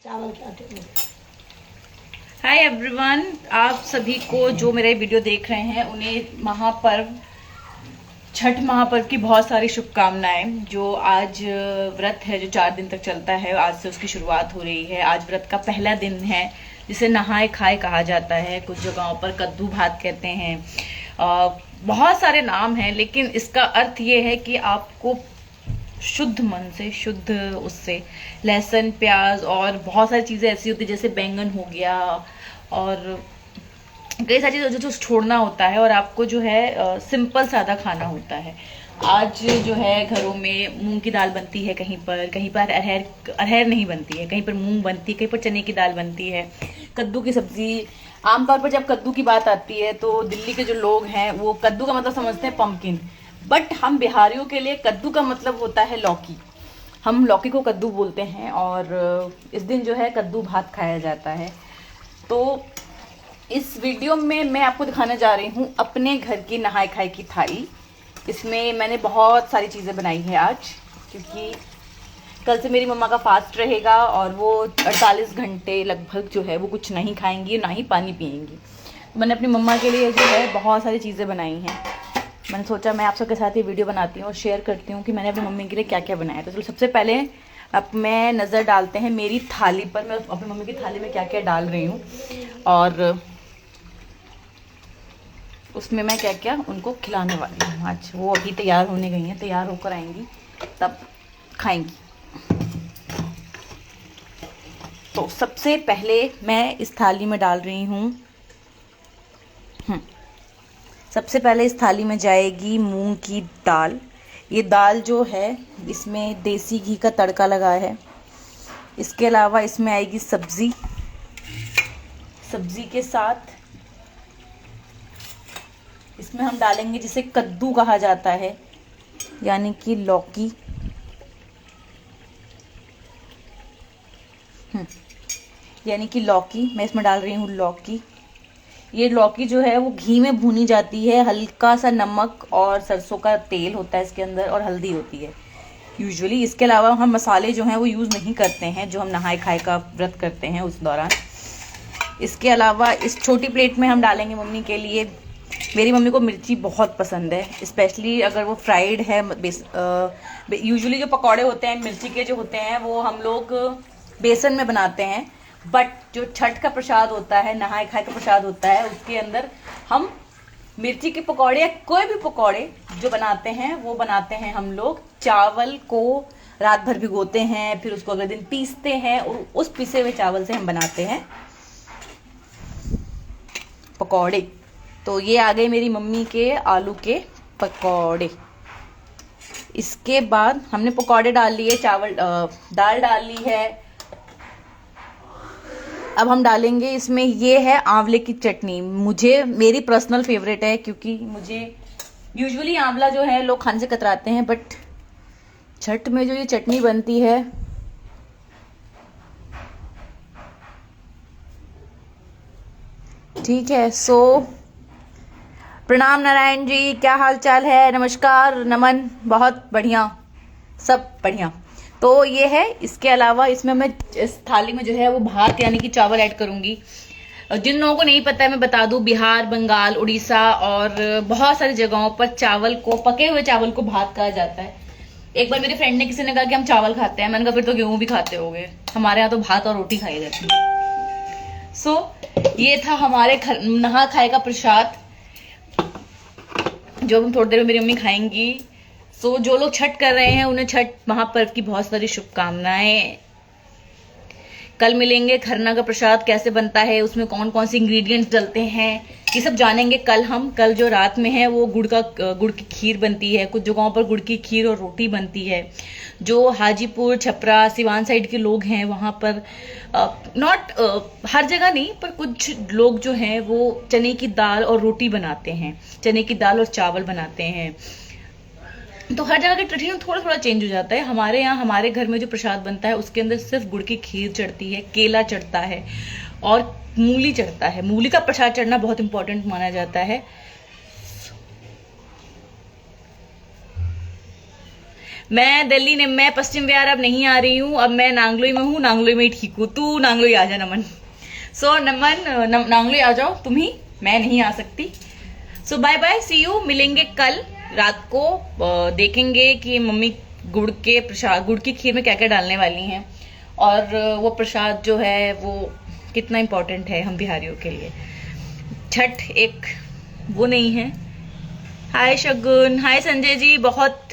चावल के आटे में। हाय एवरीवन, आप सभी को जो मेरे वीडियो देख रहे हैं उन्हें महापर्व छठ महापर्व की बहुत सारी शुभकामनाएं। जो आज व्रत है जो 4 दिन तक चलता है, आज से उसकी शुरुआत हो रही है। आज व्रत का पहला दिन है जिसे नहाए खाए कहा जाता है। कुछ जगहों पर कद्दू भात कहते हैं, बहुत सारे नाम हैं, लेकिन इसका अर्थ ये है कि आपको शुद्ध मन से, शुद्ध उससे लहसुन प्याज और बहुत सारी चीज़ें ऐसी होती है जैसे बैंगन हो गया और कई सारी चीज़ें जो छोड़ना होता है और आपको जो है सिंपल सादा खाना होता है। आज जो है घरों में मूंग की दाल बनती है, कहीं पर अरहर नहीं बनती है, कहीं पर मूंग बनती है, कहीं पर चने की दाल बनती है, कद्दू की सब्जी। आमतौर पर जब कद्दू की बात आती है तो दिल्ली के जो लोग हैं वो कद्दू का मतलब समझते हैं पंपकिन, बट हम बिहारियों के लिए कद्दू का मतलब होता है लौकी। हम लौकी को कद्दू बोलते हैं और इस दिन जो है कद्दू भात खाया जाता है। तो इस वीडियो में मैं आपको दिखाने जा रही हूँ अपने घर की नहाए खाए की थाली। इसमें मैंने बहुत सारी चीज़ें बनाई हैं आज, क्योंकि कल से मेरी मम्मा का फास्ट रहेगा और वो 48 घंटे लगभग जो है वो कुछ नहीं खाएंगी, ना ही पानी पिएंगी। तो मैंने अपनी मम्मा के लिए जो है बहुत सारी चीज़ें बनाई हैं। मैंने सोचा मैं आप सबके साथ ये वीडियो बनाती हूँ और शेयर करती हूँ कि मैंने अपनी मम्मी के लिए क्या क्या बनाया। तो चलो सबसे पहले अब मैं नज़र डालते हैं मेरी थाली पर, मैं अपनी मम्मी की थाली में क्या क्या डाल रही हूँ और उसमें मैं क्या क्या उनको खिलाने वाली हूँ। आज वो अभी तैयार होने गई हैं, तैयार होकर आएंगी तब खाएंगी। तो सबसे पहले मैं इस थाली में डाल रही हूँ, सबसे पहले इस थाली में जाएगी मूंग की दाल। ये दाल जो है इसमें देसी घी का तड़का लगा है। इसके अलावा इसमें आएगी सब्जी। सब्जी के साथ इसमें हम डालेंगे जिसे कद्दू कहा जाता है, यानी कि लौकी। यानी कि लौकी, मैं इसमें डाल रही हूँ लौकी। ये लौकी जो है वो घी में भूनी जाती है, हल्का सा नमक और सरसों का तेल होता है इसके अंदर और हल्दी होती है यूजुअली। इसके अलावा हम मसाले जो हैं वो यूज़ नहीं करते हैं, जो हम नहाए खाए का व्रत करते हैं उस दौरान। इसके अलावा इस छोटी प्लेट में हम डालेंगे मम्मी के लिए, मेरी मम्मी को मिर्ची बहुत पसंद है, स्पेशली अगर वो फ्राइड है। यूजुअली जो पकौड़े होते हैं मिर्ची के जो होते हैं वो हम लोग बेसन में बनाते हैं, बट जो छठ का प्रसाद होता है, नहाए खाए का प्रसाद होता है, उसके अंदर हम मिर्ची के पकौड़े या कोई भी पकौड़े जो बनाते हैं वो बनाते हैं हम लोग चावल को रात भर भिगोते हैं, फिर उसको अगले दिन पीसते हैं और उस पिसे हुए चावल से हम बनाते हैं पकौड़े। तो ये आ गए मेरी मम्मी के आलू के पकौड़े। इसके बाद हमने पकौड़े डाल लिए, दाल डाल ली है। अब हम डालेंगे इसमें, ये है आंवले की चटनी। मेरी पर्सनल फेवरेट है, क्योंकि मुझे यूजुअली आंवला जो है लोग खाने से कतराते हैं, बट छठ में जो ये चटनी बनती है ठीक है। सो प्रणाम नारायण जी, क्या हाल चाल है? नमस्कार, नमन, बहुत बढ़िया, सब बढ़िया। तो ये है। इसके अलावा इसमें मैं इस थाली में जो है वो भात यानी कि चावल ऐड करूंगी। जिन लोगों को नहीं पता है मैं बता दूं, बिहार, बंगाल, उड़ीसा और बहुत सारी जगहों पर चावल को, पके हुए चावल को भात कहा जाता है। एक बार मेरे फ्रेंड ने, किसी ने कहा कि हम चावल खाते हैं, मैंने कहा फिर तो गेहूं भी खाते होंगे, हमारे यहाँ तो भात और रोटी खाई जाती है। सो ये था हमारे नहा खाए का प्रसाद जो हम थोड़ी देर में मेरी मम्मी खाएंगी। सो जो लोग छठ कर रहे हैं उन्हें छठ महापर्व की बहुत सारी शुभकामनाएं। कल मिलेंगे खरना का प्रसाद कैसे बनता है, उसमें कौन कौन से इंग्रेडिएंट्स डलते हैं, ये सब जानेंगे कल हम। कल जो रात में है वो गुड़ की खीर बनती है, कुछ जगहों पर गुड़ की खीर और रोटी बनती है। जो हाजीपुर, छपरा, सिवान साइड के लोग हैं वहाँ पर नॉट हर जगह नहीं, पर कुछ लोग जो हैं वो चने की दाल और रोटी बनाते हैं, चने की दाल और चावल बनाते हैं। तो हर जगह के ट्रेडिशन थोड़ा थोड़ा चेंज हो जाता है। हमारे यहाँ, हमारे घर में जो प्रसाद बनता है उसके अंदर सिर्फ गुड़ की खीर चढ़ती है, केला चढ़ता है और मूली चढ़ता है। मूली का प्रसाद चढ़ना बहुत इंपॉर्टेंट माना जाता है। मैं दिल्ली ने मैं पश्चिम विहार अब नहीं आ रही हूँ, अब मैं नांगलोई में हूँ, नांगलोई में ही ठीक हूँ। तू नांगलोई आ जा नमन। सो नमन नांगलोई आ जाओ तुम ही, मैं नहीं आ सकती। सो बाय बाय, सी यू, मिलेंगे कल रात को। देखेंगे कि मम्मी गुड़ के प्रसाद, गुड़ की खीर में क्या क्या डालने वाली हैं, और वो प्रसाद जो है वो कितना इम्पोर्टेंट है हम बिहारियों के लिए। छठ एक वो नहीं है। हाय शगुन, हाय संजय जी, बहुत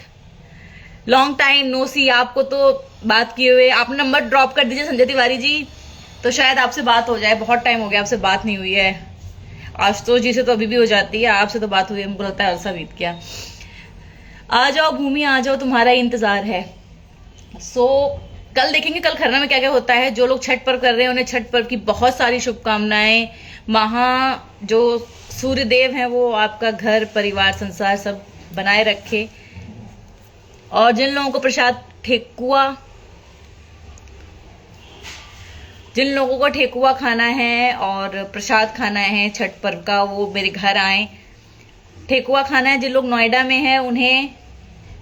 लॉन्ग टाइम नो सी। आपको तो बात किए हुए, आप नंबर ड्रॉप कर दीजिए संजय तिवारी जी, तो शायद आपसे बात हो जाए। बहुत टाइम हो गया आपसे बात नहीं हुई है। आशुतोष जी से तो अभी भी हो जाती है, आपसे तो बात हुई है, मुझको लगता है अरसा बीत गया। आ जाओ भूमि, आ जाओ, तुम्हारा ही इंतजार है। सो कल देखेंगे कल खरना में क्या क्या होता है। जो लोग छठ पर्व कर रहे हैं उन्हें छठ पर्व की बहुत सारी शुभकामनाएं। जो सूर्य देव हैं वो आपका घर परिवार संसार सब बनाए रखे। और जिन लोगों को प्रसाद जिन लोगों को ठेकुआ खाना है और प्रसाद खाना है छठ पर्व का, वो मेरे घर आए। ठेकुआ खाना है जिन लोग नोएडा में है उन्हें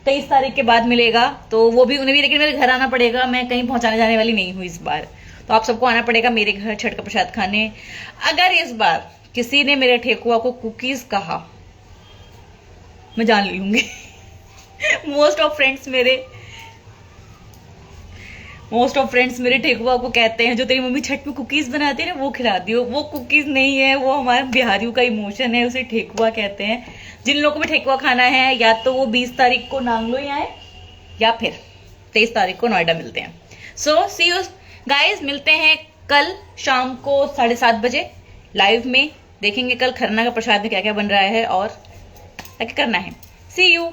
23 तारीख के बाद मिलेगा, तो वो भी उन्हें भी, लेकिन मेरे घर आना पड़ेगा। मैं कहीं पहुंचाने जाने वाली नहीं हूँ इस बार, तो आप सबको आना पड़ेगा मेरे घर छठ का प्रसाद खाने। अगर इस बार किसी ने मेरे ठेकुआ को कुकीज कहा, मैं जान लूंगी। मोस्ट ऑफ फ्रेंड्स मेरे ठेकुआ को कहते हैं जो तेरी मम्मी छठ में कुकीज बनाती है ना वो खिला दियो। वो कुकीज नहीं है, वो हमारे बिहारियों का इमोशन है, उसे ठेकुआ कहते हैं। जिन लोगों को भी ठेकुआ खाना है या तो वो 20 तारीख को नांगलोई आए या फिर 23 तारीख को नोएडा मिलते हैं। सो सी यू गाइज, मिलते हैं कल शाम को 7:30 बजे लाइव में। देखेंगे कल खरना का प्रसाद में क्या क्या बन रहा है और क्या क्या करना है। सी यू।